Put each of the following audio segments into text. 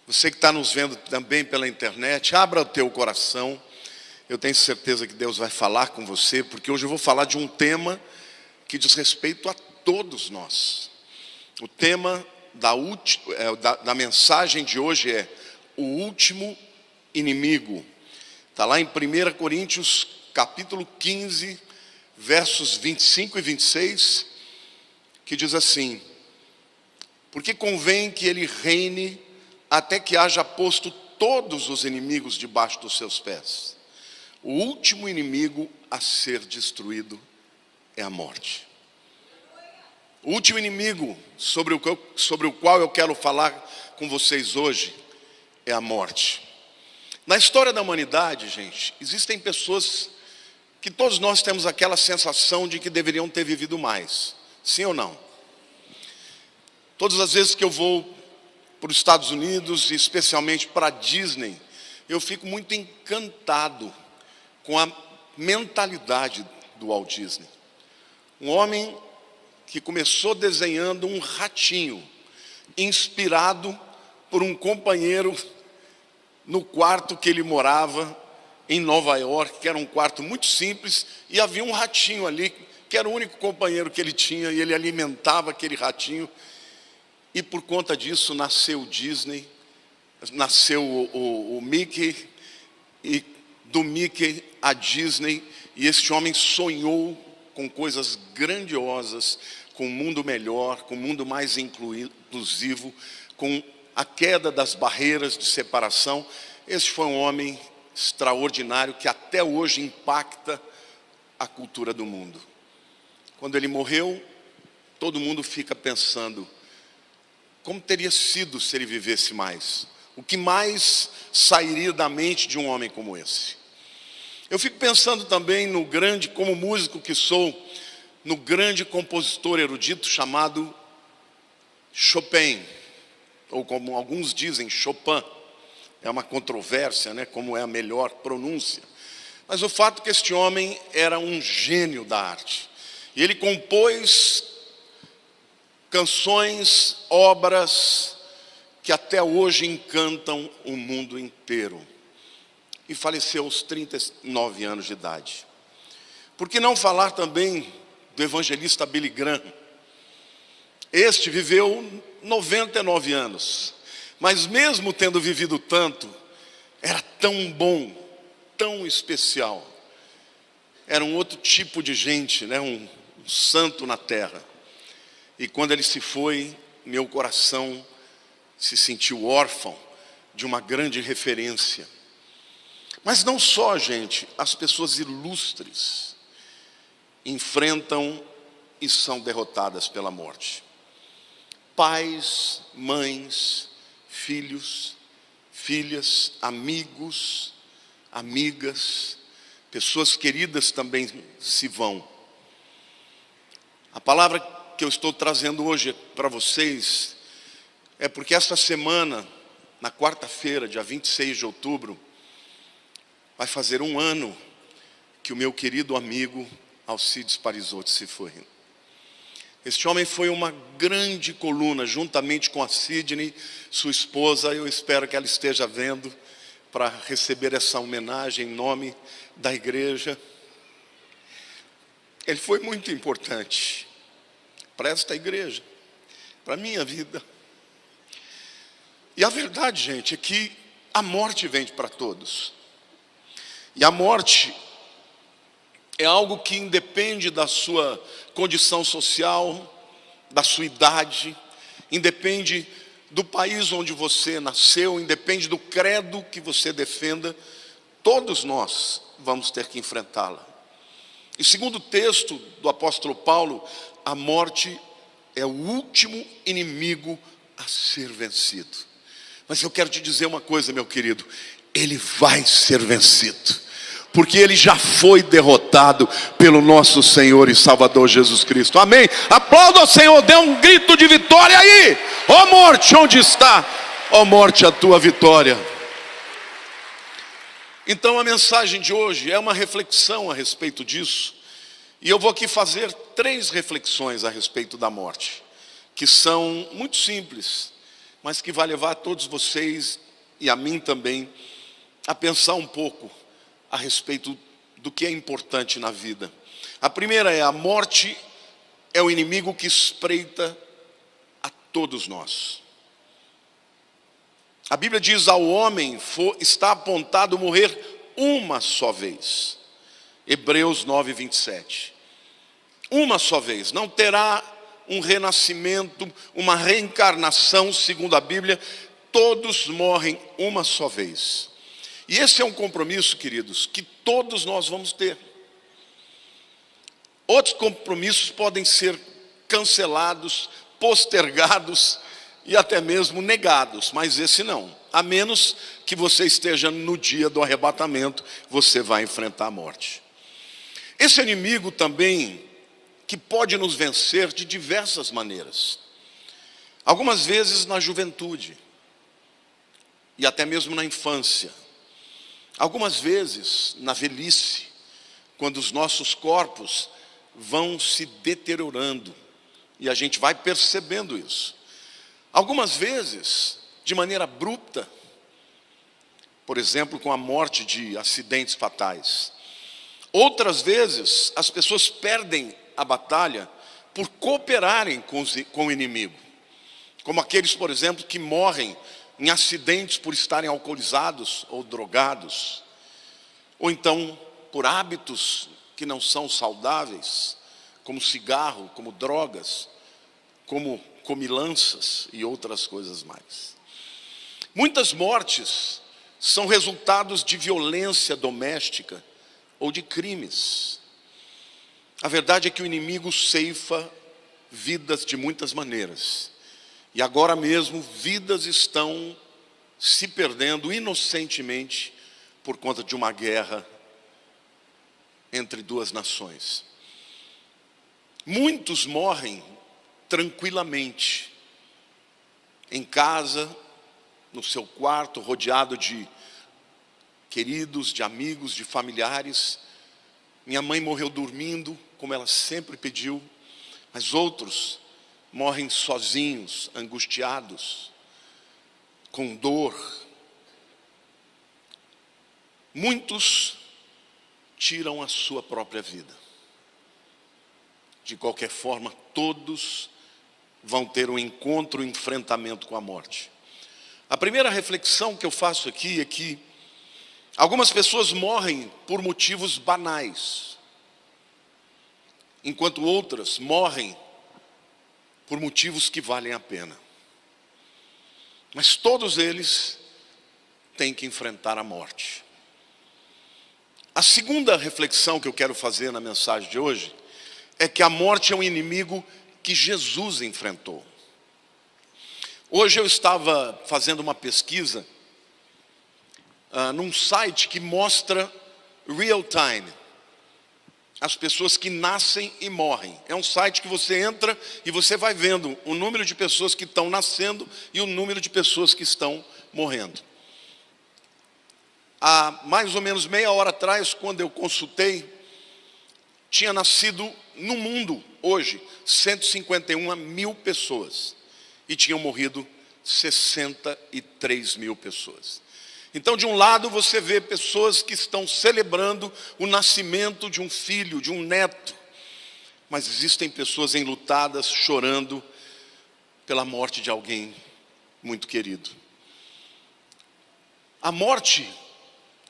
Você que está nos vendo também pela internet, abra o teu coração. Eu tenho certeza que Deus vai falar com você, porque hoje eu vou falar de um tema que diz respeito a todos nós. O tema da mensagem de hoje é o último inimigo. Está lá em 1 Coríntios capítulo 15, versos 25 e 26, que diz assim: porque convém que ele reine até que haja posto todos os inimigos debaixo dos seus pés. O último inimigo a ser destruído é a morte. O último inimigo sobre o qual eu quero falar com vocês hoje é a morte. Na história da humanidade, gente, existem pessoas que todos nós temos aquela sensação de que deveriam ter vivido mais. Sim ou não? Todas as vezes que eu vou para os Estados Unidos, e especialmente para a Disney, eu fico muito encantado com a mentalidade do Walt Disney. Um homem que começou desenhando um ratinho, inspirado por um companheiro no quarto que ele morava em Nova York, que era um quarto muito simples, e havia um ratinho ali, que era o único companheiro que ele tinha, e ele alimentava aquele ratinho. E por conta disso nasceu o Disney, nasceu o Mickey, e do Mickey a Disney, e este homem sonhou com coisas grandiosas, com um mundo melhor, com um mundo mais inclusivo, com a queda das barreiras de separação. Este foi um homem extraordinário que até hoje impacta a cultura do mundo. Quando ele morreu, todo mundo fica pensando: como teria sido se ele vivesse mais? O que mais sairia da mente de um homem como esse? Eu fico pensando também no grande, como músico que sou, no grande compositor erudito chamado Chopin, ou como alguns dizem, Chopin. É uma controvérsia, né, como é a melhor pronúncia. Mas o fato é que este homem era um gênio da arte. E ele compôs canções, obras que até hoje encantam o mundo inteiro. E faleceu aos 39 anos de idade. Por que não falar também do evangelista Billy Graham? Este viveu 99 anos, mas mesmo tendo vivido tanto, era tão bom, tão especial. Era um outro tipo de gente, né? Um santo na terra. E quando ele se foi, meu coração se sentiu órfão de uma grande referência. Mas não só, gente, as pessoas ilustres enfrentam e são derrotadas pela morte. Pais, mães, filhos, filhas, amigos, amigas, pessoas queridas também se vão. A palavra que eu estou trazendo hoje para vocês é porque esta semana, na quarta-feira, dia 26 de outubro, vai fazer um ano que o meu querido amigo Alcides Parisotti se foi. Este homem foi uma grande coluna, juntamente com a Sidney, sua esposa. Eu espero que ela esteja vendo para receber essa homenagem em nome da igreja. Ele foi muito importante para esta igreja, para a minha vida. E a verdade, gente, é que a morte vem para todos. E a morte é algo que independe da sua condição social, da sua idade, independe do país onde você nasceu, independe do credo que você defenda, todos nós vamos ter que enfrentá-la. E segundo o texto do apóstolo Paulo, a morte é o último inimigo a ser vencido. Mas eu quero te dizer uma coisa, meu querido: ele vai ser vencido, porque ele já foi derrotado pelo nosso Senhor e Salvador Jesus Cristo. Amém? Aplauda ao Senhor, dê um grito de vitória aí. Ó morte, onde está? Ó morte, a tua vitória. Então a mensagem de hoje é uma reflexão a respeito disso. E eu vou aqui fazer 3 reflexões a respeito da morte, que são muito simples, mas que vai levar a todos vocês e a mim também a pensar um pouco a respeito do que é importante na vida. A primeira é: a morte é o inimigo que espreita a todos nós. A Bíblia diz: ao homem está apontado morrer uma só vez. Hebreus 9:27. Uma só vez, não terá um renascimento, uma reencarnação, segundo a Bíblia. Todos morrem uma só vez. E esse é um compromisso, queridos, que todos nós vamos ter. Outros compromissos podem ser cancelados, postergados e até mesmo negados, mas esse não. A menos que você esteja no dia do arrebatamento, você vai enfrentar a morte. Esse inimigo também, que pode nos vencer de diversas maneiras. Algumas vezes na juventude, e até mesmo na infância. Algumas vezes na velhice, quando os nossos corpos vão se deteriorando, e a gente vai percebendo isso. Algumas vezes de maneira abrupta, por exemplo, com a morte de acidentes fatais. Outras vezes, as pessoas perdem a batalha por cooperarem com o inimigo. Como aqueles, por exemplo, que morrem em acidentes por estarem alcoolizados ou drogados. Ou então, por hábitos que não são saudáveis, como cigarro, como drogas, como comilanças e outras coisas mais. Muitas mortes são resultados de violência doméstica ou de crimes. A verdade é que o inimigo ceifa vidas de muitas maneiras. E agora mesmo vidas estão se perdendo inocentemente por conta de uma guerra entre duas nações. Muitos morrem tranquilamente, em casa, no seu quarto, rodeado de queridos, de amigos, de familiares. Minha mãe morreu dormindo, como ela sempre pediu, mas outros morrem sozinhos, angustiados, com dor. Muitos tiram a sua própria vida. De qualquer forma, todos vão ter um encontro, um enfrentamento com a morte. A primeira reflexão que eu faço aqui é que algumas pessoas morrem por motivos banais, enquanto outras morrem por motivos que valem a pena. Mas todos eles têm que enfrentar a morte. A segunda reflexão que eu quero fazer na mensagem de hoje é que a morte é um inimigo que Jesus enfrentou. Hoje eu estava fazendo uma pesquisa num site que mostra real time, as pessoas que nascem e morrem. É um site que você entra e você vai vendo o número de pessoas que estão nascendo e o número de pessoas que estão morrendo. Há mais ou menos meia hora atrás, quando eu consultei, tinha nascido no mundo, hoje, 151 mil pessoas. E tinham morrido 63 mil pessoas. Então, de um lado, você vê pessoas que estão celebrando o nascimento de um filho, de um neto. Mas existem pessoas enlutadas, chorando pela morte de alguém muito querido. A morte,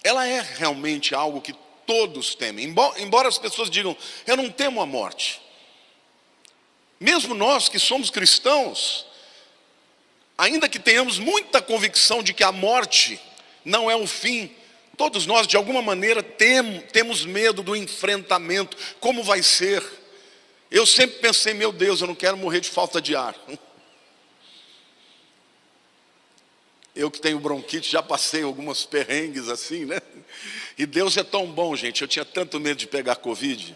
ela é realmente algo que todos temem. Embora as pessoas digam, eu não temo a morte. Mesmo nós que somos cristãos, ainda que tenhamos muita convicção de que a morte não é um fim, todos nós de alguma maneira temos medo do enfrentamento. Como vai ser? Eu sempre pensei, meu Deus, eu não quero morrer de falta de ar. Eu que tenho bronquite, já passei algumas perrengues assim, né? E Deus é tão bom, gente. Eu tinha tanto medo de pegar Covid,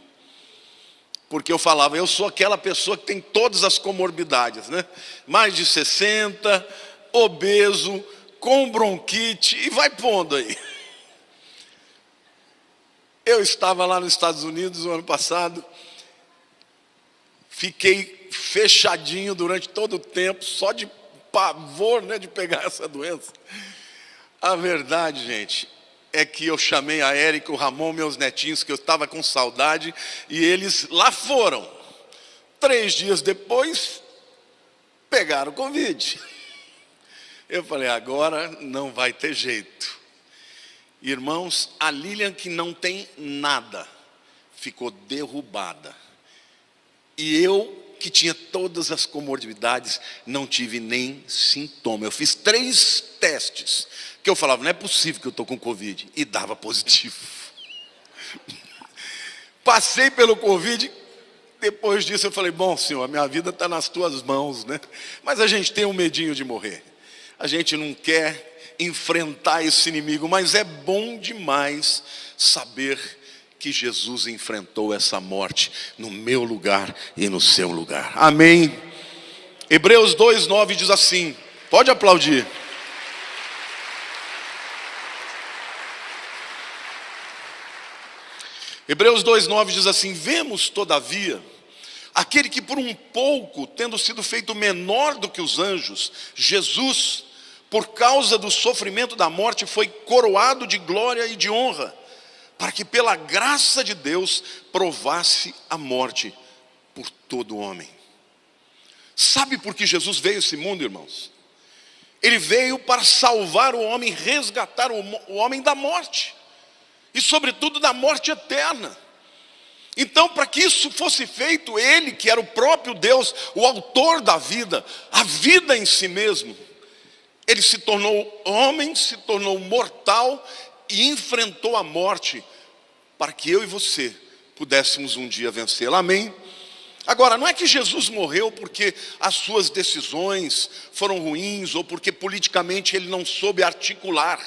porque eu falava, eu sou aquela pessoa que tem todas as comorbidades, né? Mais de 60, obeso, com bronquite, e vai pondo aí. Eu estava lá nos Estados Unidos no ano passado, fiquei fechadinho durante todo o tempo, só de pavor, né, de pegar essa doença. A verdade, gente, é que eu chamei a Érica, o Ramon, meus netinhos, que eu estava com saudade, e eles lá foram. 3 dias depois, pegaram o Covid. Eu falei, agora não vai ter jeito. Irmãos, a Lilian, que não tem nada, ficou derrubada. E eu, que tinha todas as comorbidades, não tive nem sintoma. Eu fiz 3 testes, que eu falava, não é possível que eu estou com Covid. E dava positivo. Passei pelo Covid. Depois disso eu falei, bom Senhor, a minha vida está nas tuas mãos, né? Mas a gente tem um medinho de morrer. A gente não quer enfrentar esse inimigo, mas é bom demais saber que Jesus enfrentou essa morte no meu lugar e no seu lugar. Amém? Hebreus 2:9 diz assim, pode aplaudir. Hebreus 2:9 diz assim, vemos todavia, aquele que por um pouco, tendo sido feito menor do que os anjos, Jesus, por causa do sofrimento da morte, foi coroado de glória e de honra, para que pela graça de Deus provasse a morte por todo homem. Sabe por que Jesus veio a esse mundo, irmãos? Ele veio para salvar o homem, resgatar o homem da morte, e sobretudo da morte eterna. Então, para que isso fosse feito, ele, que era o próprio Deus, o autor da vida, a vida em si mesmo, ele se tornou homem, se tornou mortal e enfrentou a morte para que eu e você pudéssemos um dia vencê-la. Amém? Agora, não é que Jesus morreu porque as suas decisões foram ruins ou porque politicamente ele não soube articular.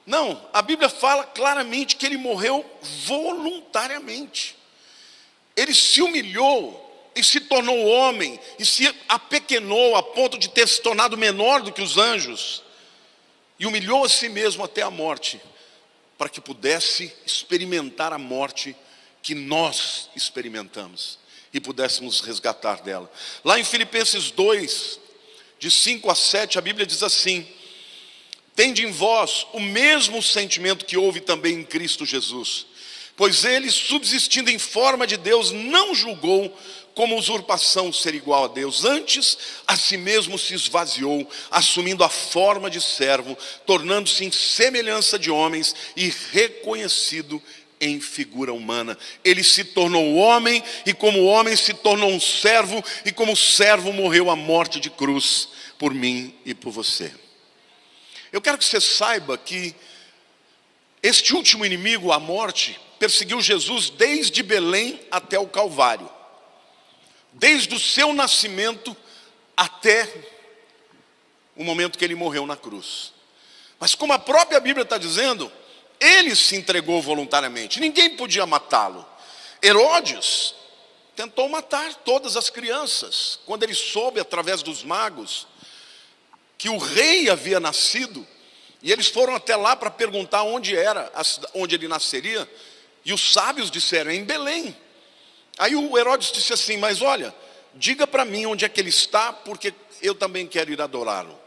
Não, a Bíblia fala claramente que ele morreu voluntariamente. Ele se humilhou e se tornou homem, e se apequenou a ponto de ter se tornado menor do que os anjos, e humilhou a si mesmo até a morte, para que pudesse experimentar a morte que nós experimentamos, e pudéssemos resgatar dela. Lá em Filipenses 2, de 5 a 7, a Bíblia diz assim, tende em vós o mesmo sentimento que houve também em Cristo Jesus, pois ele, subsistindo em forma de Deus, não julgou como usurpação ser igual a Deus, antes a si mesmo se esvaziou, assumindo a forma de servo, tornando-se em semelhança de homens e reconhecido em figura humana. Ele se tornou homem, e como homem se tornou um servo, e como servo morreu a morte de cruz por mim e por você. Eu quero que você saiba que este último inimigo, a morte, perseguiu Jesus desde Belém até o Calvário. Desde o seu nascimento até o momento que ele morreu na cruz. Mas como a própria Bíblia está dizendo, ele se entregou voluntariamente, ninguém podia matá-lo. Herodes tentou matar todas as crianças, quando ele soube através dos magos que o rei havia nascido, e eles foram até lá para perguntar onde era, onde ele nasceria, e os sábios disseram, em Belém. Aí o Herodes disse assim, mas olha, diga para mim onde é que ele está, porque eu também quero ir adorá-lo.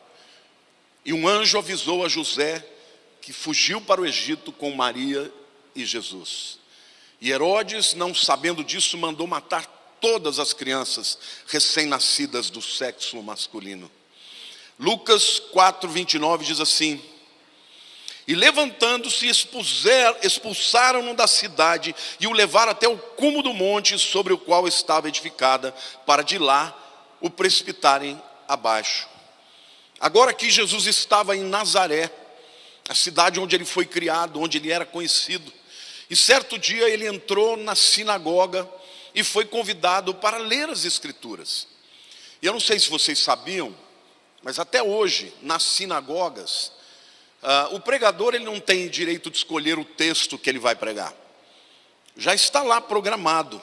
E um anjo avisou a José, que fugiu para o Egito com Maria e Jesus. E Herodes, não sabendo disso, mandou matar todas as crianças recém-nascidas do sexo masculino. Lucas 4:29 diz assim, e levantando-se, expulsaram-no da cidade e o levaram até o cume do monte sobre o qual estava edificada, para de lá o precipitarem abaixo. Agora que Jesus estava em Nazaré, a cidade onde ele foi criado, onde ele era conhecido, e certo dia ele entrou na sinagoga e foi convidado para ler as Escrituras. E eu não sei se vocês sabiam, mas até hoje, nas sinagogas, o pregador ele não tem direito de escolher o texto que ele vai pregar. Já está lá programado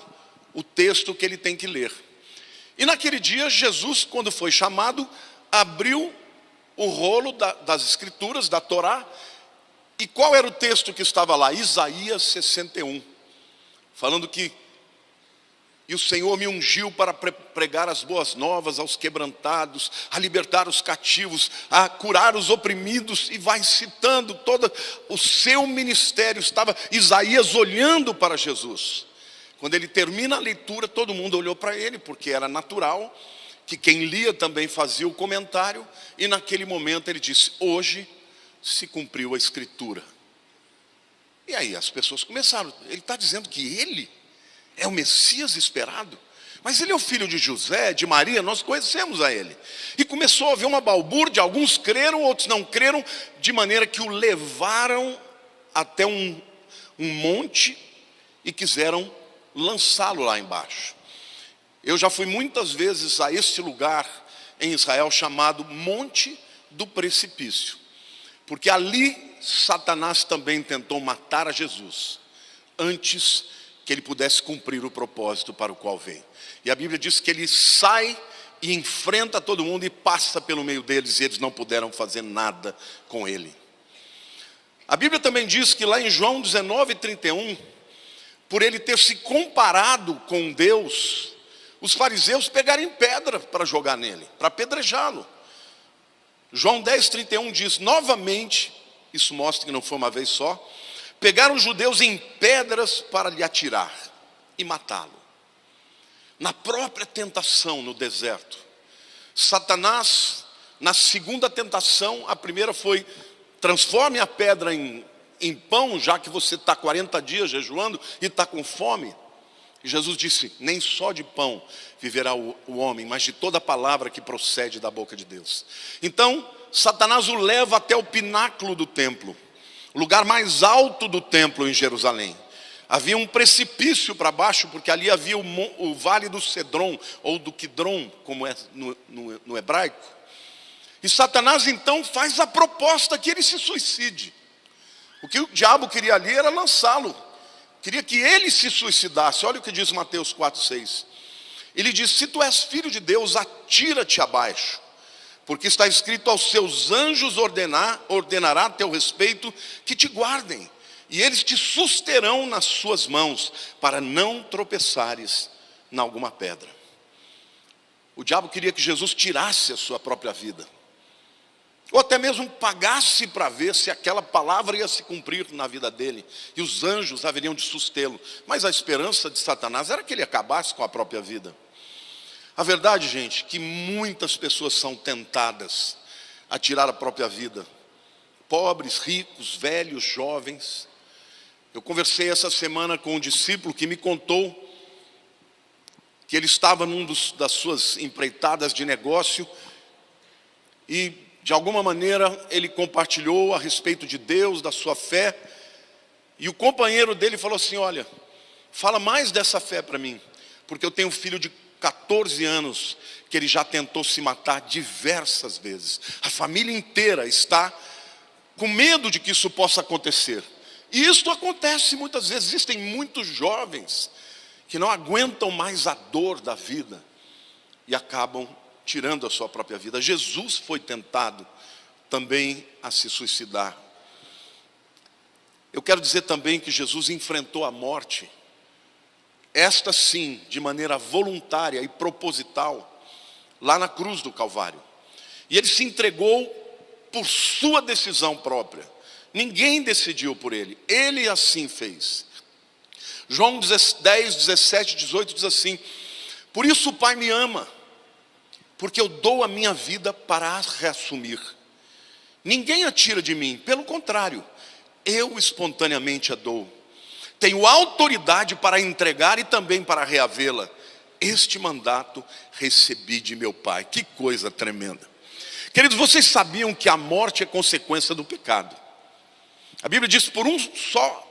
o texto que ele tem que ler. E naquele dia, Jesus, quando foi chamado, abriu o rolo das Escrituras, da Torá. E qual era o texto que estava lá? Isaías 61. Falando que E o Senhor me ungiu para pregar as boas novas aos quebrantados, a libertar os cativos, a curar os oprimidos. E vai citando todo o seu ministério. Estava Isaías olhando para Jesus. Quando ele termina a leitura, todo mundo olhou para ele, porque era natural que quem lia também fazia o comentário. E naquele momento ele disse: hoje se cumpriu a Escritura. E aí as pessoas começaram: ele está dizendo que ele é o Messias esperado? Mas ele é o filho de José, de Maria, nós conhecemos a ele. E começou a haver uma balbúrdia, alguns creram, outros não creram, de maneira que o levaram até um monte e quiseram lançá-lo lá embaixo. Eu já fui muitas vezes a este lugar em Israel chamado Monte do Precipício, porque ali Satanás também tentou matar a Jesus, antes que ele pudesse cumprir o propósito para o qual veio. E a Bíblia diz que ele sai e enfrenta todo mundo e passa pelo meio deles, e eles não puderam fazer nada com ele. A Bíblia também diz que lá em João 19:31, por ele ter se comparado com Deus, os fariseus pegaram pedra para jogar nele, para apedrejá-lo. João 10:31 diz: novamente, isso mostra que não foi uma vez só, pegaram os judeus em pedras para lhe atirar e matá-lo. Na própria tentação no deserto, Satanás, na segunda tentação, a primeira foi: transforme a pedra em pão, já que você está 40 dias jejuando e está com fome. E Jesus disse: nem só de pão viverá o homem, mas de toda palavra que procede da boca de Deus. Então Satanás o leva até o pináculo do templo, o lugar mais alto do templo em Jerusalém. Havia um precipício para baixo, porque ali havia o vale do Cedron, ou do Quidron, como é no hebraico. E Satanás então faz a proposta que ele se suicide. O que o diabo queria ali era lançá-lo, queria que ele se suicidasse. Olha o que diz Mateus 4:6. Ele diz: se tu és filho de Deus, atira-te abaixo, porque está escrito: aos seus anjos ordenará a teu respeito que te guardem, e eles te susterão nas suas mãos, para não tropeçares em alguma pedra. O diabo queria que Jesus tirasse a sua própria vida, ou até mesmo pagasse para ver se aquela palavra ia se cumprir na vida dele, e os anjos haveriam de sustê-lo. Mas a esperança de Satanás era que ele acabasse com a própria vida. A verdade, gente, que muitas pessoas são tentadas a tirar a própria vida. Pobres, ricos, velhos, jovens. Eu conversei essa semana com um discípulo que me contou que ele estava das suas empreitadas de negócio e, de alguma maneira, ele compartilhou a respeito de Deus, da sua fé. E o companheiro dele falou assim: olha, fala mais dessa fé para mim, porque eu tenho um filho de 14 anos que ele já tentou se matar diversas vezes. A família inteira está com medo de que isso possa acontecer. E isso acontece muitas vezes. Existem muitos jovens que não aguentam mais a dor da vida e acabam tirando a sua própria vida. Jesus foi tentado também a se suicidar. Eu quero dizer também que Jesus enfrentou a morte, esta sim, de maneira voluntária e proposital, lá na cruz do Calvário. E ele se entregou por sua decisão própria. Ninguém decidiu por ele, ele assim fez. João 10, 17, 18 diz assim: por isso o Pai me ama, porque eu dou a minha vida para a reassumir. Ninguém a tira de mim, pelo contrário, eu espontaneamente a dou. Tenho autoridade para entregar e também para reavê-la. Este mandato recebi de meu Pai. Que coisa tremenda. Queridos, vocês sabiam que a morte é consequência do pecado? A Bíblia diz: por um só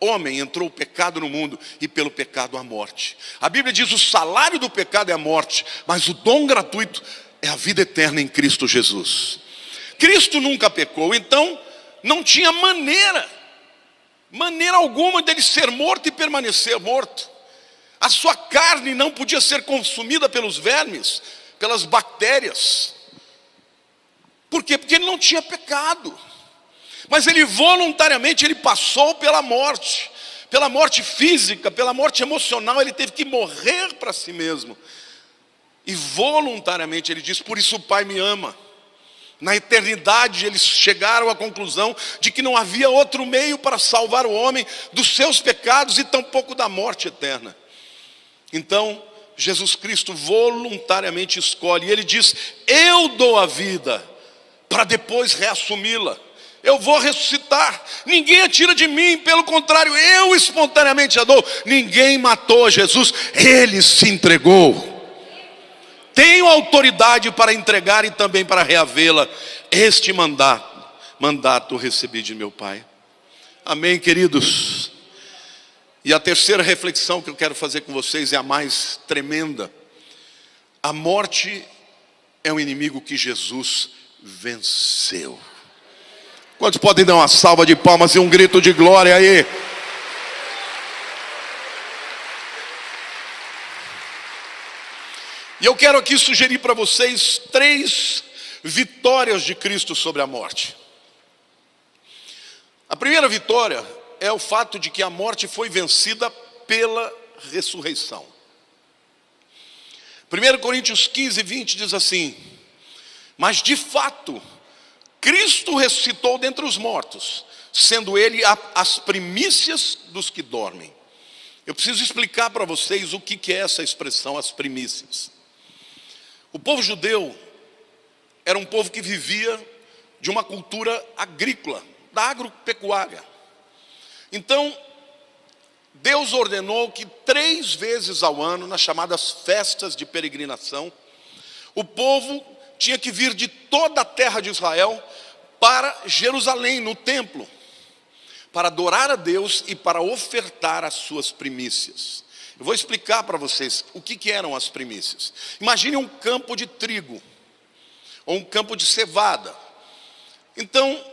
homem entrou o pecado no mundo, e pelo pecado a morte. A Bíblia diz: o salário do pecado é a morte, mas o dom gratuito é a vida eterna em Cristo Jesus. Cristo nunca pecou, então não tinha maneira alguma dele ser morto e permanecer morto. A sua carne não podia ser consumida pelos vermes, pelas bactérias. Por quê? Porque ele não tinha pecado. Mas ele voluntariamente passou pela morte. pela morte física, pela morte emocional, ele teve que morrer para si mesmo. E voluntariamente ele diz: por isso o Pai me ama. Na eternidade eles chegaram à conclusão de que não havia outro meio para salvar o homem dos seus pecados e tampouco da morte eterna. Então Jesus Cristo voluntariamente escolhe, e ele diz: eu dou a vida para depois reassumi-la. Eu vou ressuscitar, ninguém a tira de mim, pelo contrário, eu espontaneamente a dou. Ninguém matou Jesus, ele se entregou. Tenho autoridade para entregar e também para reavê-la. Este mandato recebi de meu Pai. Amém, queridos? E a terceira reflexão que eu quero fazer com vocês é a mais tremenda. A morte é um inimigo que Jesus venceu. Quantos podem dar uma salva de palmas e um grito de glória aí? E eu quero aqui sugerir para vocês 3 vitórias de Cristo sobre a morte. A primeira vitória é o fato de que a morte foi vencida pela ressurreição. 1 Coríntios 15, 20 diz assim: mas de fato, Cristo ressuscitou dentre os mortos, sendo ele as primícias dos que dormem. Eu preciso explicar para vocês o que é essa expressão, as primícias. O povo judeu era um povo que vivia de uma cultura agrícola, da agropecuária. Então, Deus ordenou que 3 vezes ao ano, nas chamadas festas de peregrinação, o povo tinha que vir de toda a terra de Israel para Jerusalém, no templo, para adorar a Deus e para ofertar as suas primícias. Eu vou explicar para vocês o que eram as primícias. Imagine um campo de trigo, ou um campo de cevada. Então,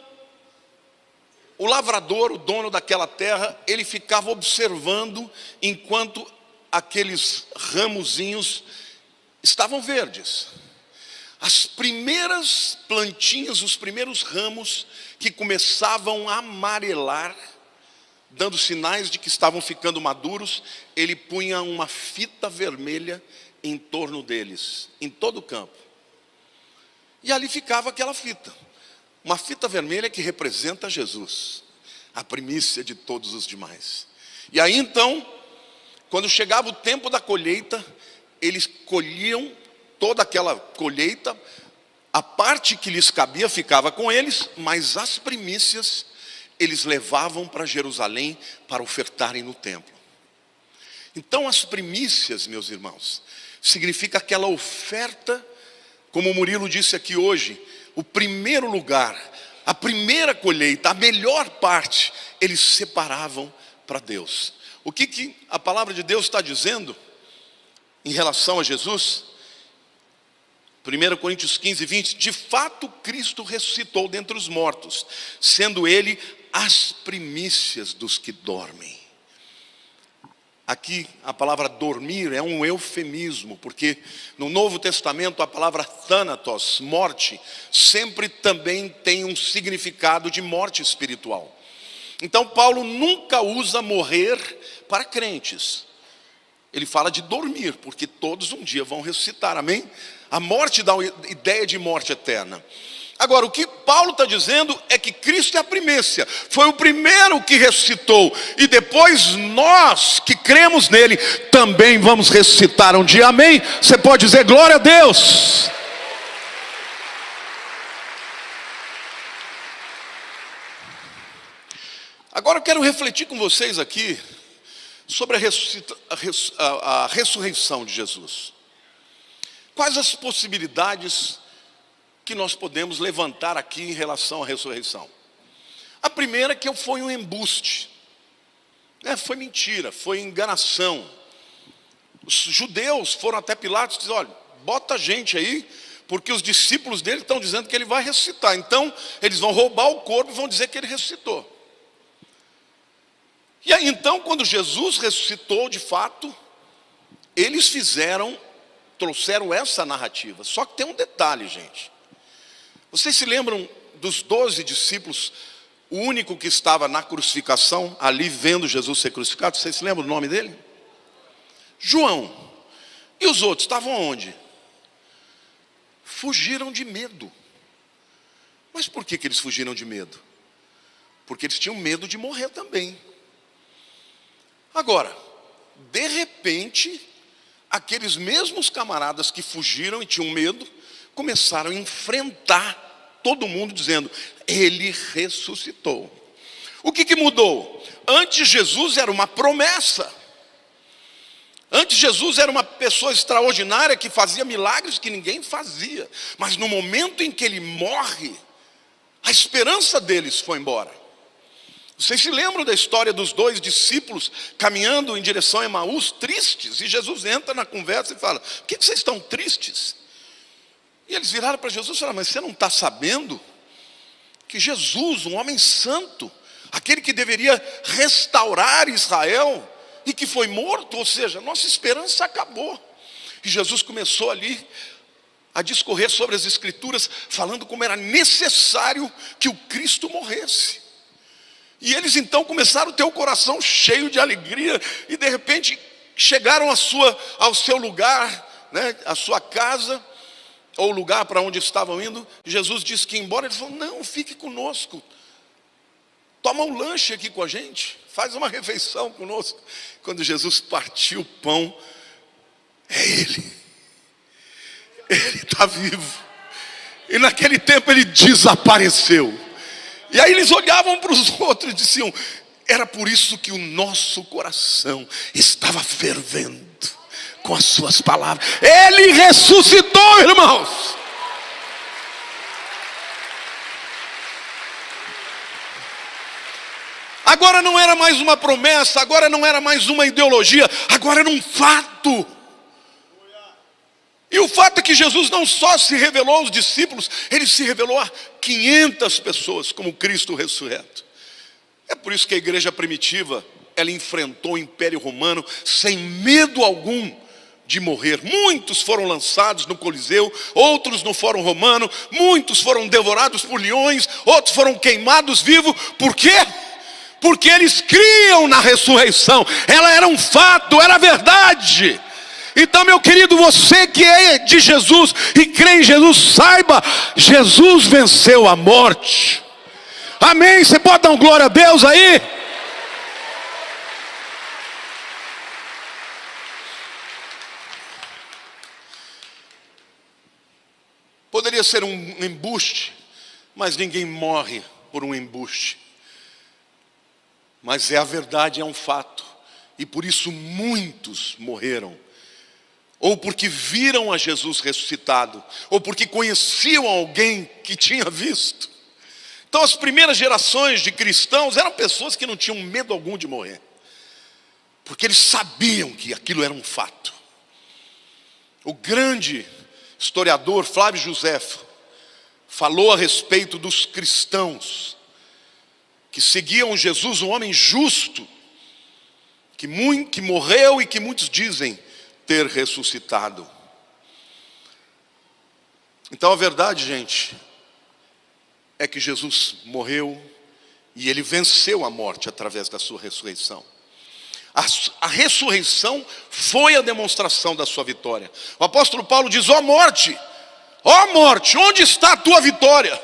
o lavrador, o dono daquela terra, ele ficava observando enquanto aqueles ramozinhos estavam verdes. As primeiras plantinhas, os primeiros ramos que começavam a amarelar, dando sinais de que estavam ficando maduros, ele punha uma fita vermelha em torno deles, em todo o campo. E ali ficava aquela fita. Uma fita vermelha que representa Jesus, a primícia de todos os demais. E aí então, quando chegava o tempo da colheita, eles colhiam toda aquela colheita, a parte que lhes cabia ficava com eles, mas as primícias eles levavam para Jerusalém para ofertarem no templo. Então as primícias, meus irmãos, significa aquela oferta, como o Murilo disse aqui hoje, o primeiro lugar, a primeira colheita, a melhor parte, eles separavam para Deus. O que a palavra de Deus está dizendo em relação a Jesus? 1 Coríntios 15, 20, de fato Cristo ressuscitou dentre os mortos, sendo ele as primícias dos que dormem. Aqui a palavra dormir é um eufemismo, porque no Novo Testamento a palavra thanatos, morte, sempre também tem um significado de morte espiritual. Então Paulo nunca usa morrer para crentes. Ele fala de dormir, porque todos um dia vão ressuscitar, amém? A morte dá uma ideia de morte eterna. Agora, o que Paulo está dizendo é que Cristo é a primícia, foi o primeiro que ressuscitou, e depois nós que cremos nele, também vamos ressuscitar um dia, amém? Você pode dizer glória a Deus. Agora eu quero refletir com vocês aqui sobre a ressurreição de Jesus. Quais as possibilidades que nós podemos levantar aqui em relação à ressurreição? A primeira é que foi um embuste, foi mentira, foi enganação. Os judeus foram até Pilatos e disseram: olha, bota a gente aí, porque os discípulos dele estão dizendo que ele vai ressuscitar. Então eles vão roubar o corpo e vão dizer que ele ressuscitou. E aí então, quando Jesus ressuscitou de fato, eles trouxeram essa narrativa. Só que tem um detalhe, gente. Vocês se lembram dos 12 discípulos o único que estava na crucificação, ali vendo Jesus ser crucificado, vocês se lembram do nome dele? João. E os outros estavam onde? Fugiram de medo. Mas por que eles fugiram de medo? Porque eles tinham medo de morrer também. Agora, de repente, aqueles mesmos camaradas que fugiram e tinham medo, começaram a enfrentar todo mundo dizendo, ele ressuscitou. O que mudou? Antes Jesus era uma promessa. Antes Jesus era uma pessoa extraordinária que fazia milagres que ninguém fazia. Mas no momento em que ele morre, a esperança deles foi embora. Vocês se lembram da história dos dois discípulos caminhando em direção a Emaús, tristes? E Jesus entra na conversa e fala, por que vocês estão tristes? E eles viraram para Jesus e falaram, mas você não está sabendo que Jesus, um homem santo, aquele que deveria restaurar Israel e que foi morto, ou seja, nossa esperança acabou. E Jesus começou ali a discorrer sobre as Escrituras, falando como era necessário que o Cristo morresse. E eles então começaram a ter o coração cheio de alegria e de repente chegaram ao seu lugar, né, a sua casa, ou o lugar para onde estavam indo. Jesus disse que ia embora. Ele falou, não, fique conosco, toma um lanche aqui com a gente, faz uma refeição conosco. Quando Jesus partiu o pão, é Ele está vivo. E naquele tempo Ele desapareceu. E aí eles olhavam para os outros e diziam, era por isso que o nosso coração estava fervendo com as suas palavras. Ele ressuscitou, irmãos. Agora não era mais uma promessa, agora não era mais uma ideologia, agora era um fato. E o fato é que Jesus não só se revelou aos discípulos, ele se revelou a 500 pessoas como Cristo ressurreto. É por isso que a igreja primitiva, ela enfrentou o Império Romano sem medo algum de morrer. Muitos foram lançados no Coliseu, outros no Fórum Romano, muitos foram devorados por leões, outros foram queimados vivos. Por quê? Porque eles criam na ressurreição. Ela era um fato, era verdade. Então, meu querido, você que é de Jesus e crê em Jesus, saiba, Jesus venceu a morte. Amém? Você pode dar um glória a Deus aí? Poderia ser um embuste, mas ninguém morre por um embuste. Mas é a verdade, é um fato. E por isso muitos morreram. Ou porque viram a Jesus ressuscitado, ou porque conheciam alguém que tinha visto. Então as primeiras gerações de cristãos eram pessoas que não tinham medo algum de morrer. Porque eles sabiam que aquilo era um fato. O grande historiador Flávio Joséfo falou a respeito dos cristãos que seguiam Jesus, um homem justo, que morreu e que muitos dizem ter ressuscitado. Então a verdade, gente, é que Jesus morreu e ele venceu a morte através da sua ressurreição. A ressurreição foi a demonstração da sua vitória. O apóstolo Paulo diz, ó morte, onde está a tua vitória?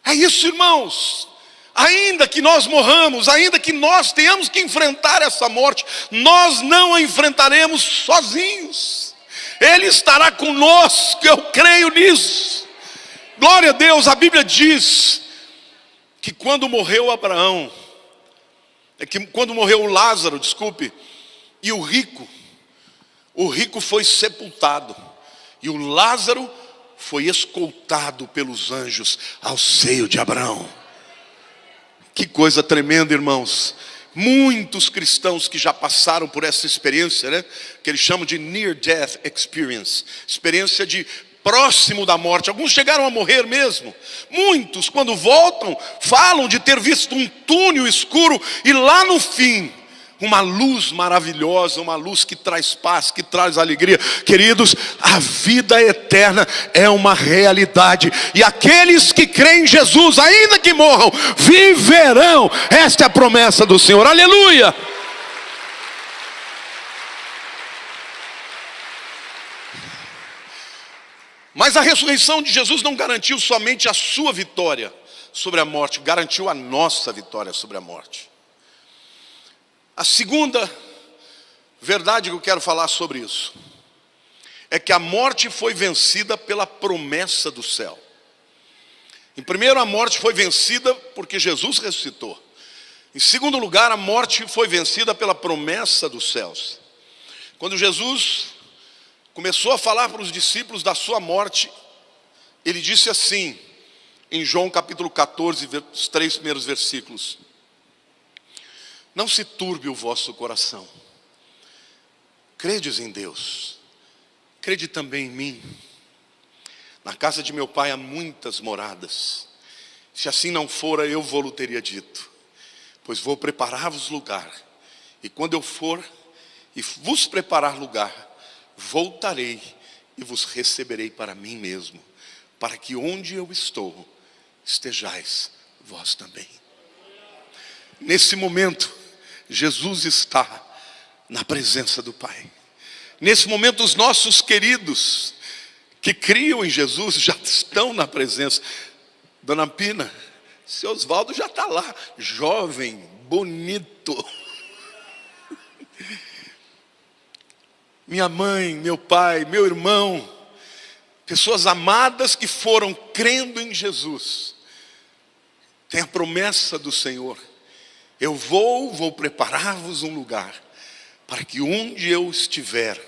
É isso, irmãos. Ainda que nós morramos, ainda que nós tenhamos que enfrentar essa morte, nós não a enfrentaremos sozinhos. Ele estará conosco, eu creio nisso. Glória a Deus. A Bíblia diz que quando morreu Abraão, quando morreu Lázaro, e o rico foi sepultado, e o Lázaro foi escoltado pelos anjos ao seio de Abraão. Que coisa tremenda, irmãos. Muitos cristãos que já passaram por essa experiência, né, que eles chamam de near death experience, experiência de próximo da morte. Alguns chegaram a morrer mesmo. Muitos, quando voltam, falam de ter visto um túnel escuro e lá no fim, uma luz maravilhosa, uma luz que traz paz, que traz alegria. Queridos, a vida eterna é uma realidade, e aqueles que creem em Jesus, ainda que morram, viverão. Esta é a promessa do Senhor, aleluia. Mas a ressurreição de Jesus não garantiu somente a sua vitória sobre a morte, garantiu a nossa vitória sobre a morte. A segunda verdade que eu quero falar sobre isso é que a morte foi vencida pela promessa do céu. Em primeiro, a morte foi vencida porque Jesus ressuscitou. Em segundo lugar, a morte foi vencida pela promessa dos céus. Quando Jesus começou a falar para os discípulos da sua morte, ele disse assim, em João capítulo 14, os 3 primeiros versículos: não se turbe o vosso coração, credes em Deus, crede também em mim. Na casa de meu pai há muitas moradas, se assim não fora, eu vou-lo teria dito, pois vou preparar-vos lugar, e quando eu for e vos preparar lugar, voltarei e vos receberei para mim mesmo, para que onde eu estou, estejais vós também. Nesse momento, Jesus está na presença do Pai. Nesse momento, os nossos queridos que criam em Jesus já estão na presença. Dona Pina, seu Osvaldo já está lá, jovem, bonito. Minha mãe, meu pai, meu irmão, pessoas amadas que foram crendo em Jesus, tem a promessa do Senhor: eu vou preparar-vos um lugar, para que onde eu estiver,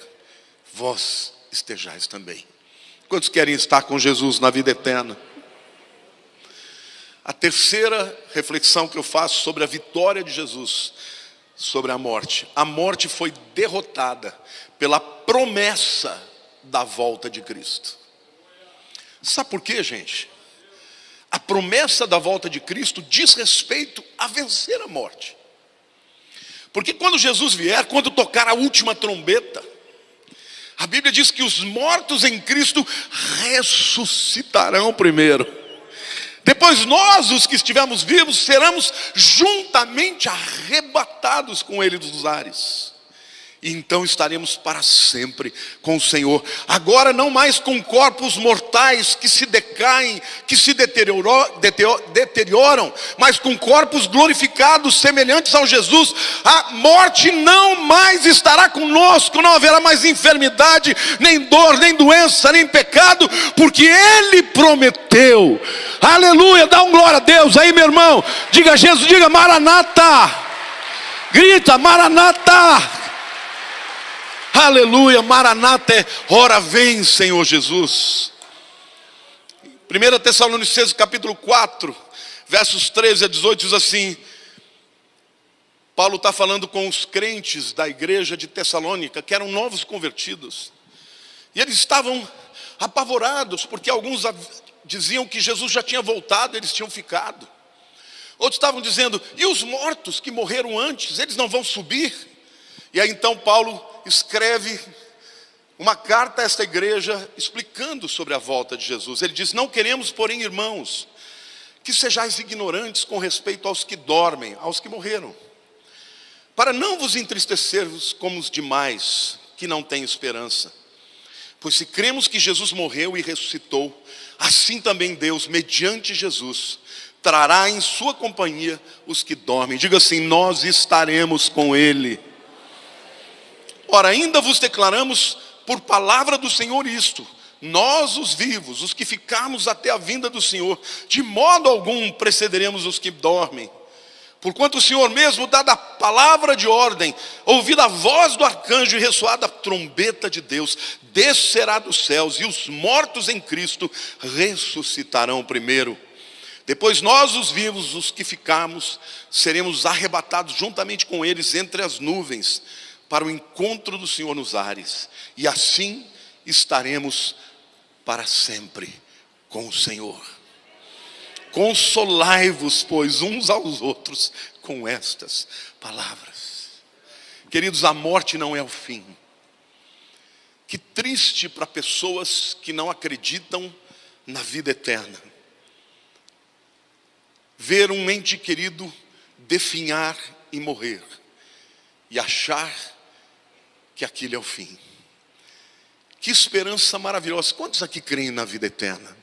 vós estejais também. Quantos querem estar com Jesus na vida eterna? A terceira reflexão que eu faço sobre a vitória de Jesus sobre a morte. A morte foi derrotada pela promessa da volta de Cristo. Sabe por quê, gente? A promessa da volta de Cristo diz respeito a vencer a morte. Porque quando Jesus vier, quando tocar a última trombeta, a Bíblia diz que os mortos em Cristo ressuscitarão primeiro. Depois nós, os que estivermos vivos, seremos juntamente arrebatados com Ele dos ares. E então estaremos para sempre com o Senhor. Agora não mais com corpos mortais que se decaem, que se deterioram, mas com corpos glorificados, semelhantes ao Jesus. A morte não mais estará conosco, não haverá mais enfermidade, nem dor, nem doença, nem pecado, porque Ele prometeu. Aleluia, dá um glória a Deus aí, meu irmão. Diga Jesus, diga Maranata. Grita, Maranata. Aleluia, Maranata é ora vem, Senhor Jesus. 1 Tessalonicenses capítulo 4, versos 13 a 18 diz assim: Paulo está falando com os crentes da igreja de Tessalônica, que eram novos convertidos. E eles estavam apavorados, porque alguns diziam que Jesus já tinha voltado, eles tinham ficado. Outros estavam dizendo: e os mortos que morreram antes, eles não vão subir? E aí então Paulo escreve uma carta a esta igreja explicando sobre a volta de Jesus. Ele diz: não queremos, porém, irmãos, que sejais ignorantes com respeito aos que dormem, aos que morreram, para não vos entristecermos como os demais que não têm esperança. Pois se cremos que Jesus morreu e ressuscitou, assim também Deus, mediante Jesus, trará em sua companhia os que dormem. Diga assim: nós estaremos com Ele. Ora, ainda vos declaramos por palavra do Senhor isto: nós os vivos, os que ficarmos até a vinda do Senhor, de modo algum precederemos os que dormem. Porquanto o Senhor mesmo, dada a palavra de ordem, ouvida a voz do arcanjo e ressoada a trombeta de Deus, descerá dos céus, e os mortos em Cristo ressuscitarão primeiro. Depois nós, os vivos, os que ficarmos, seremos arrebatados juntamente com eles entre as nuvens, para o encontro do Senhor nos ares, e assim estaremos para sempre com o Senhor. Consolai-vos, pois, uns aos outros com estas palavras. Queridos, a morte não é o fim. Que triste para pessoas que não acreditam na vida eterna. Ver um ente querido definhar e morrer. E achar que aquilo é o fim. Que esperança maravilhosa. Quantos aqui creem na vida eterna?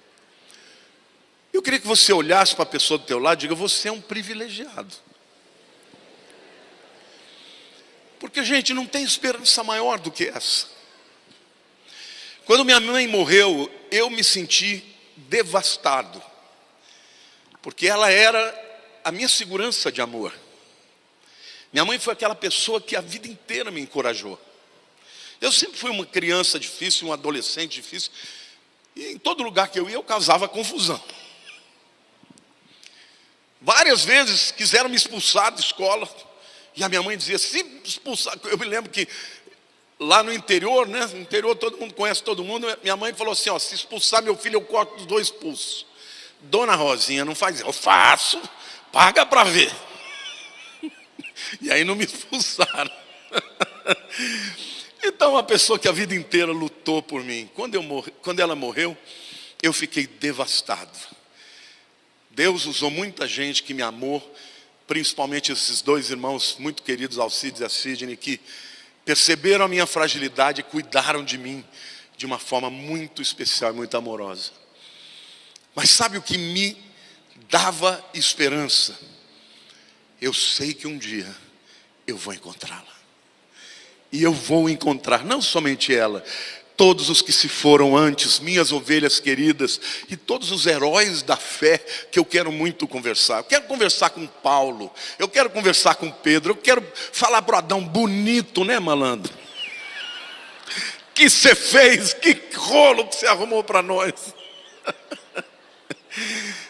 Eu queria que você olhasse para a pessoa do teu lado e diga: você é um privilegiado. Porque, gente, não tem esperança maior do que essa. Quando minha mãe morreu, eu me senti devastado. Porque ela era a minha segurança de amor. Minha mãe foi aquela pessoa que a vida inteira me encorajou. Eu sempre fui uma criança difícil, um adolescente difícil. E em todo lugar que eu ia, eu causava confusão. Várias vezes quiseram me expulsar da escola. E a minha mãe dizia: se expulsar. Eu me lembro que lá no interior, né? No interior todo mundo conhece todo mundo. Minha mãe falou assim: ó, se expulsar meu filho, eu corto os 2 pulsos. Dona Rosinha, não faz isso. Eu faço, paga para ver. E aí não me expulsaram. Então, uma pessoa que a vida inteira lutou por mim, quando ela morreu, eu fiquei devastado. Deus usou muita gente que me amou, principalmente esses 2 irmãos muito queridos, Alcides e a Sidney, que perceberam a minha fragilidade e cuidaram de mim de uma forma muito especial e muito amorosa. Mas sabe o que me dava esperança? Eu sei que um dia eu vou encontrá-la. E eu vou encontrar não somente ela, todos os que se foram antes, minhas ovelhas queridas, e todos os heróis da fé que eu quero muito conversar. Eu quero conversar com Paulo, eu quero conversar com Pedro, eu quero falar para o Adão: bonito, né, malandro? Que você fez, que rolo que você arrumou para nós.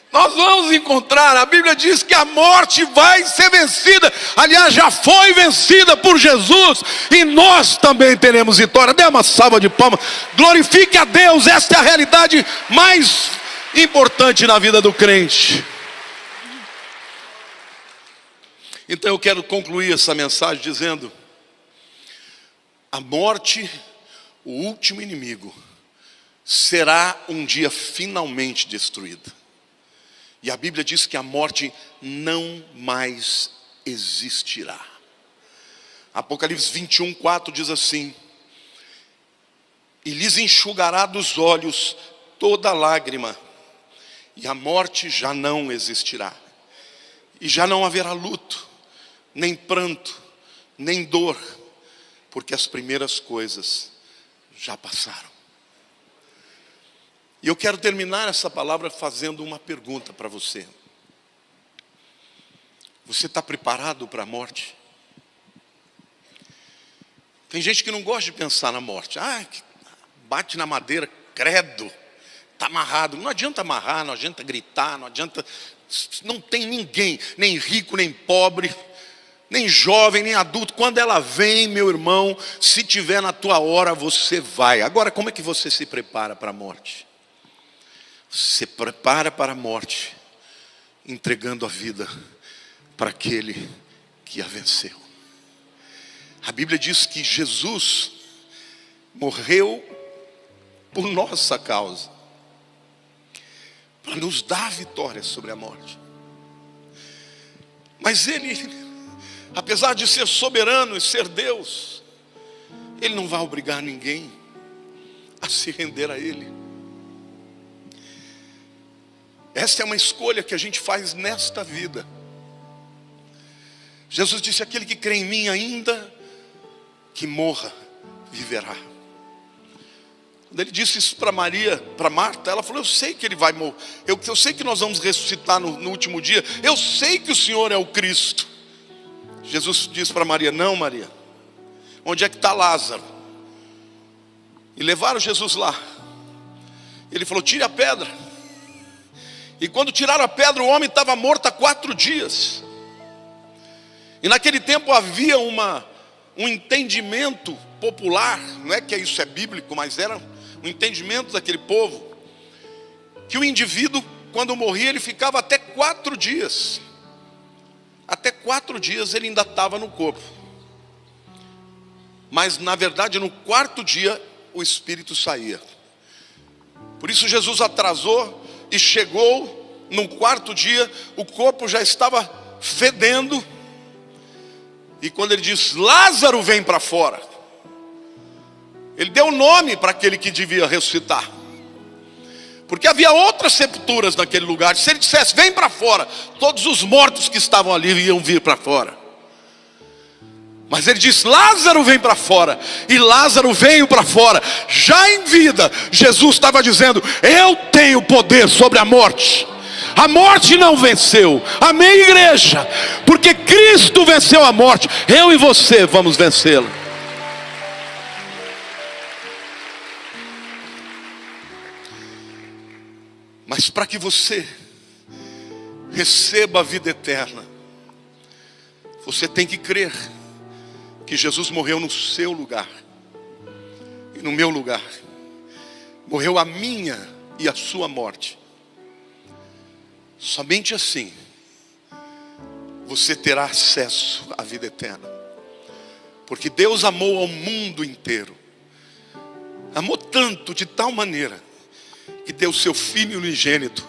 Nós vamos encontrar, a Bíblia diz que a morte vai ser vencida. Aliás, já foi vencida por Jesus. E nós também teremos vitória. Dê uma salva de palmas. Glorifique a Deus. Esta é a realidade mais importante na vida do crente. Então eu quero concluir essa mensagem dizendo: a morte, o último inimigo, será um dia finalmente destruída. E a Bíblia diz que a morte não mais existirá. Apocalipse 21:4 diz assim: e lhes enxugará dos olhos toda lágrima, e a morte já não existirá. E já não haverá luto, nem pranto, nem dor, porque as primeiras coisas já passaram. E eu quero terminar essa palavra fazendo uma pergunta para você. Você está preparado para a morte? Tem gente que não gosta de pensar na morte. Bate na madeira, credo, está amarrado. Não adianta amarrar, não adianta gritar, não adianta. Não tem ninguém, nem rico, nem pobre, nem jovem, nem adulto. Quando ela vem, meu irmão, se tiver na tua hora, você vai. Agora, como é que você se prepara para a morte? Se prepara para a morte, entregando a vida para aquele que a venceu. A Bíblia diz que Jesus morreu por nossa causa, para nos dar vitória sobre a morte. Mas Ele, apesar de ser soberano e ser Deus, Ele não vai obrigar ninguém a se render a Ele. Esta é uma escolha que a gente faz nesta vida. Jesus disse: aquele que crê em mim, ainda que morra, viverá. Quando ele disse isso para Maria, para Marta, ela falou: eu sei que ele vai morrer, eu sei que nós vamos ressuscitar no último dia, eu sei que o Senhor é o Cristo. Jesus disse para Maria: não, Maria, onde é que está Lázaro? E levaram Jesus lá. Ele falou: tire a pedra. E quando tiraram a pedra, o homem estava morto há 4 dias. E naquele tempo havia um entendimento popular, não é que isso é bíblico, mas era um entendimento daquele povo, que o indivíduo, quando morria, ele ficava até 4 dias. Até 4 dias ele ainda estava no corpo. mas na verdade no quarto dia o espírito saía. Por isso Jesus atrasou e chegou no quarto dia, o corpo já estava fedendo. E quando ele diz, Lázaro vem para fora, ele deu nome para aquele que devia ressuscitar. Porque havia outras sepulturas naquele lugar. Se ele dissesse, vem para fora, todos os mortos que estavam ali iam vir para fora. Mas ele disse, Lázaro vem para fora. E Lázaro veio para fora. Já em vida, Jesus estava dizendo, eu tenho poder sobre a morte. A morte não venceu. Amém, igreja? Porque Cristo venceu a morte. Eu e você vamos vencê-la. Mas para que você receba a vida eterna, você tem que crer que Jesus morreu no seu lugar e no meu lugar. Morreu a minha e a sua morte. Somente assim você terá acesso à vida eterna. Porque Deus amou ao mundo inteiro. Amou tanto, de tal maneira, que deu o seu Filho unigênito,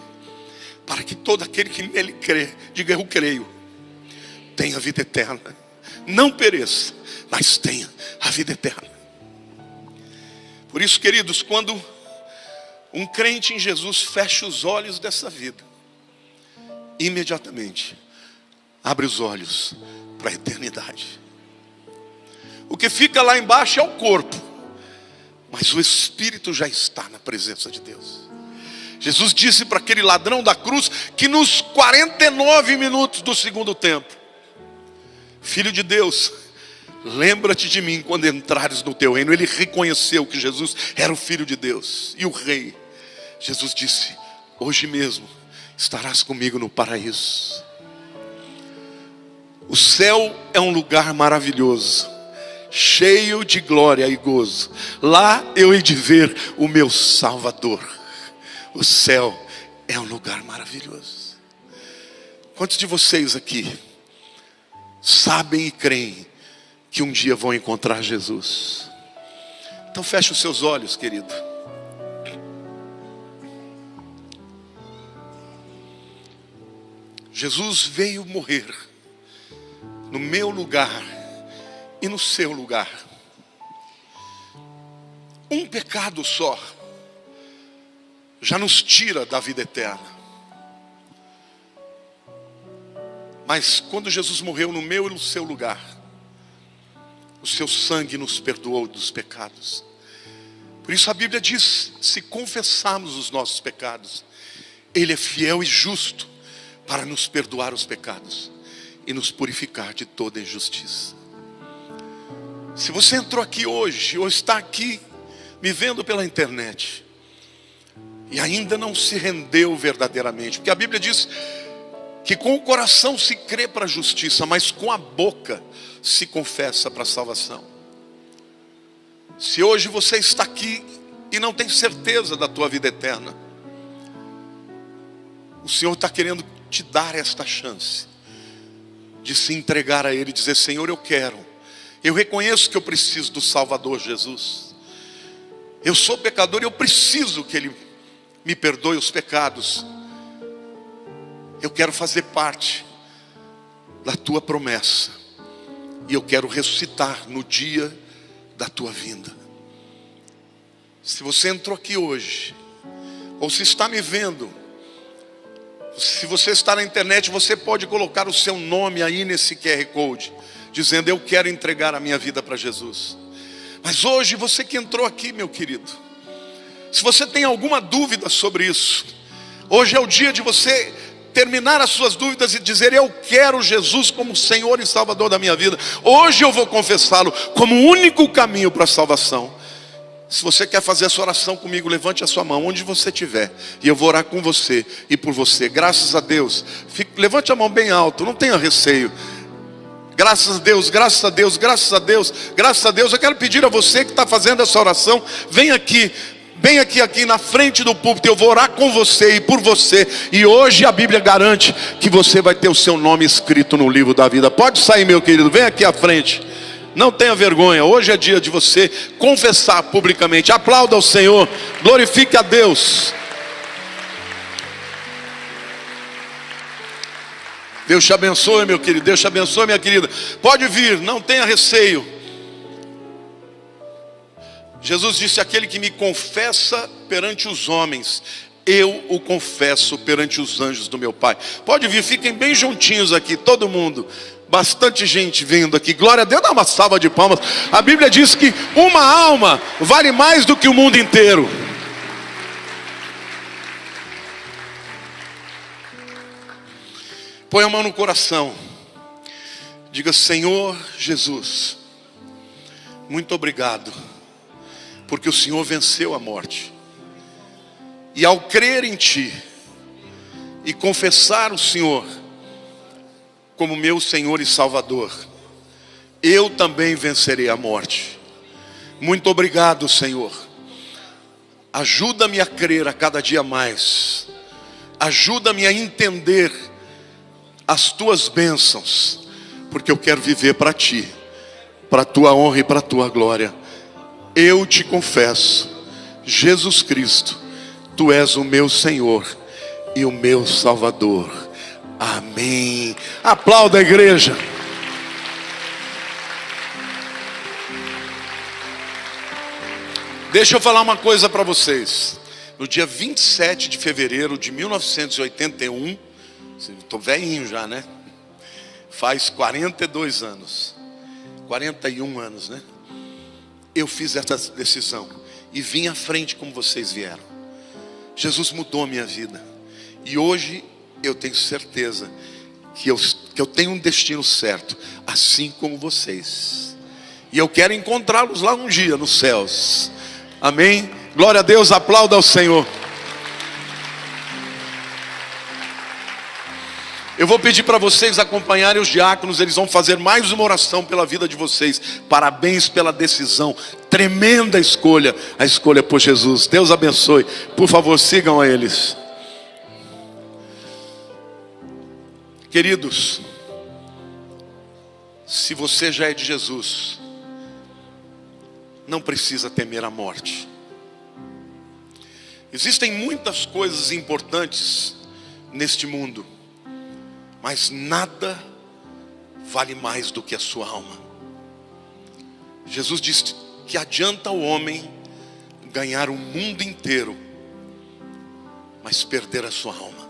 para que todo aquele que nele crê, diga eu creio, tenha vida eterna. Não pereça, mas tenha a vida eterna. Por isso, queridos, quando um crente em Jesus fecha os olhos dessa vida, imediatamente abre os olhos para a eternidade. O que fica lá embaixo é o corpo, mas o espírito já está na presença de Deus. Jesus disse para aquele ladrão da cruz que nos 49 minutos do segundo tempo, Filho de Deus, lembra-te de mim quando entrares no teu reino. Ele reconheceu que Jesus era o Filho de Deus e o Rei. Jesus disse, hoje mesmo estarás comigo no paraíso. O céu é um lugar maravilhoso, cheio de glória e gozo. Lá eu hei de ver o meu Salvador. O céu é um lugar maravilhoso. Quantos de vocês aqui sabem e creem que um dia vão encontrar Jesus? Então feche os seus olhos, querido. Jesus veio morrer no meu lugar e no seu lugar. Um pecado só já nos tira da vida eterna. Mas quando Jesus morreu no meu e no seu lugar, o seu sangue nos perdoou dos pecados. Por isso a Bíblia diz, se confessarmos os nossos pecados, Ele é fiel e justo para nos perdoar os pecados e nos purificar de toda injustiça. Se você entrou aqui hoje, ou está aqui me vendo pela internet, e ainda não se rendeu verdadeiramente, porque a Bíblia diz que com o coração se crê para a justiça, mas com a boca se confessa para a salvação. Se hoje você está aqui e não tem certeza da tua vida eterna, o Senhor está querendo te dar esta chance de se entregar a Ele e dizer, Senhor, eu quero. Eu reconheço que eu preciso do Salvador Jesus. Eu sou pecador e eu preciso que Ele me perdoe os pecados. Eu quero fazer parte da tua promessa. E eu quero ressuscitar no dia da tua vinda. Se você entrou aqui hoje, ou se está me vendo, se você está na internet, você pode colocar o seu nome aí nesse QR Code, dizendo, eu quero entregar a minha vida para Jesus. Mas hoje, você que entrou aqui, meu querido, se você tem alguma dúvida sobre isso, hoje é o dia de você terminar as suas dúvidas e dizer, eu quero Jesus como Senhor e Salvador da minha vida. Hoje eu vou confessá-lo como o único caminho para a salvação. Se você quer fazer essa oração comigo, levante a sua mão onde você estiver, e eu vou orar com você e por você. Graças a Deus. Levante a mão bem alto, não tenha receio. Graças a Deus, graças a Deus, graças a Deus, graças a Deus. Eu quero pedir a você que está fazendo essa oração, vem aqui na frente do púlpito. Eu vou orar com você e por você. E hoje a Bíblia garante que você vai ter o seu nome escrito no livro da vida. Pode sair, meu querido, vem aqui à frente. Não tenha vergonha. Hoje é dia de você confessar publicamente. Aplauda ao Senhor. Glorifique a Deus. Deus te abençoe, meu querido. Deus te abençoe, minha querida. Pode vir, não tenha receio. Jesus disse: aquele que me confessa perante os homens, eu o confesso perante os anjos do meu Pai. Pode vir, fiquem bem juntinhos aqui, todo mundo. Bastante gente vindo aqui. Glória a Deus, dá uma salva de palmas. A Bíblia diz que uma alma vale mais do que o mundo inteiro. Põe a mão no coração. Diga: Senhor Jesus, muito obrigado, porque o Senhor venceu a morte. E ao crer em Ti e confessar o Senhor como meu Senhor e Salvador, eu também vencerei a morte. Muito obrigado, Senhor. Ajuda-me a crer a cada dia mais. Ajuda-me a entender as Tuas bênçãos, porque eu quero viver para Ti, para a Tua honra e para a Tua glória. Eu te confesso, Jesus Cristo, Tu és o meu Senhor e o meu Salvador. Amém. Aplauda a igreja. Deixa eu falar uma coisa para vocês. No dia 27 de fevereiro de 1981, estou velhinho já, né? Faz 42 anos, 41 anos, né? Eu fiz essa decisão e vim à frente como vocês vieram. Jesus mudou minha vida. E hoje eu tenho certeza que eu tenho um destino certo, assim como vocês. E eu quero encontrá-los lá um dia nos céus. Amém? Glória a Deus, aplauda ao Senhor. Eu vou pedir para vocês acompanharem os diáconos. Eles vão fazer mais uma oração pela vida de vocês. Parabéns pela decisão, tremenda escolha. A escolha por Jesus. Deus abençoe. Por favor, sigam a eles. Queridos, se você já é de Jesus, não precisa temer a morte. Existem muitas coisas importantes neste mundo, mas nada vale mais do que a sua alma. Jesus disse que adianta o homem ganhar o mundo inteiro, mas perder a sua alma.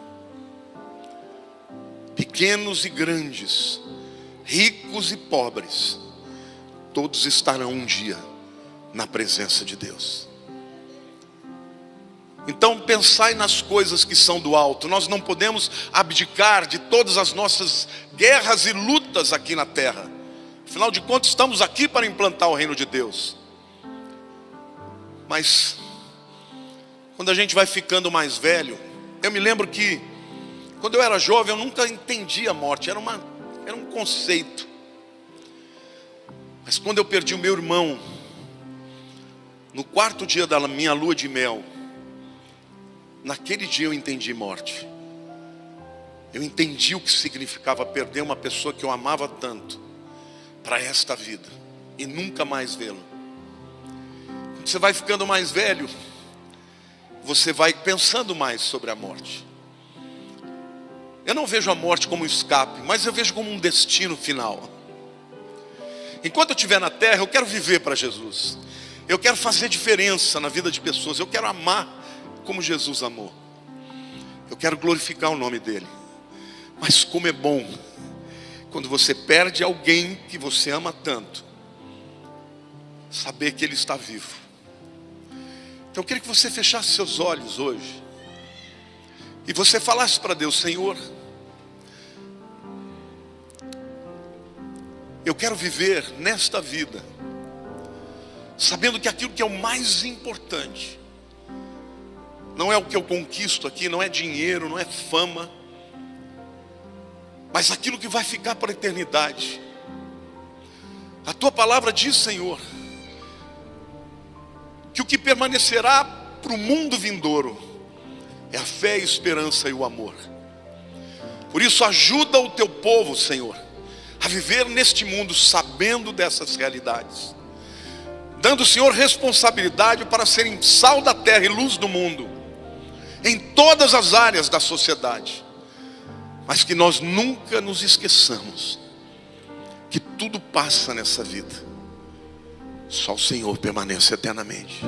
Pequenos e grandes, ricos e pobres, todos estarão um dia na presença de Deus. Então pensai nas coisas que são do alto. Nós não podemos abdicar de todas as nossas guerras e lutas aqui na terra. Afinal de contas, estamos aqui para implantar o reino de Deus. Mas quando a gente vai ficando mais velho, eu me lembro que quando eu era jovem eu nunca entendi a morte, era um conceito. Mas quando eu perdi o meu irmão, no 4º dia da minha lua de mel, naquele dia eu entendi morte. Eu entendi o que significava perder uma pessoa que eu amava tanto para esta vida e nunca mais vê-lo. Quando você vai ficando mais velho, você vai pensando mais sobre a morte. Eu não vejo a morte como um escape, mas eu vejo como um destino final. Enquanto eu estiver na terra, eu quero viver para Jesus. Eu quero fazer diferença na vida de pessoas. Eu quero amar como Jesus amou. Eu quero glorificar o nome dele. Mas como é bom quando você perde alguém que você ama tanto, saber que ele está vivo. Então eu queria que você fechasse seus olhos hoje e você falasse para Deus: Senhor, eu quero viver nesta vida sabendo que aquilo que é o mais importante não é o que eu conquisto aqui, não é dinheiro, não é fama, mas aquilo que vai ficar para a eternidade. A tua palavra diz, Senhor, que o que permanecerá para o mundo vindouro é a fé, a esperança e o amor. Por isso ajuda o teu povo, Senhor, a viver neste mundo sabendo dessas realidades, dando ao Senhor responsabilidade para serem sal da terra e luz do mundo, em todas as áreas da sociedade, mas que nós nunca nos esqueçamos que tudo passa nessa vida, só o Senhor permanece eternamente.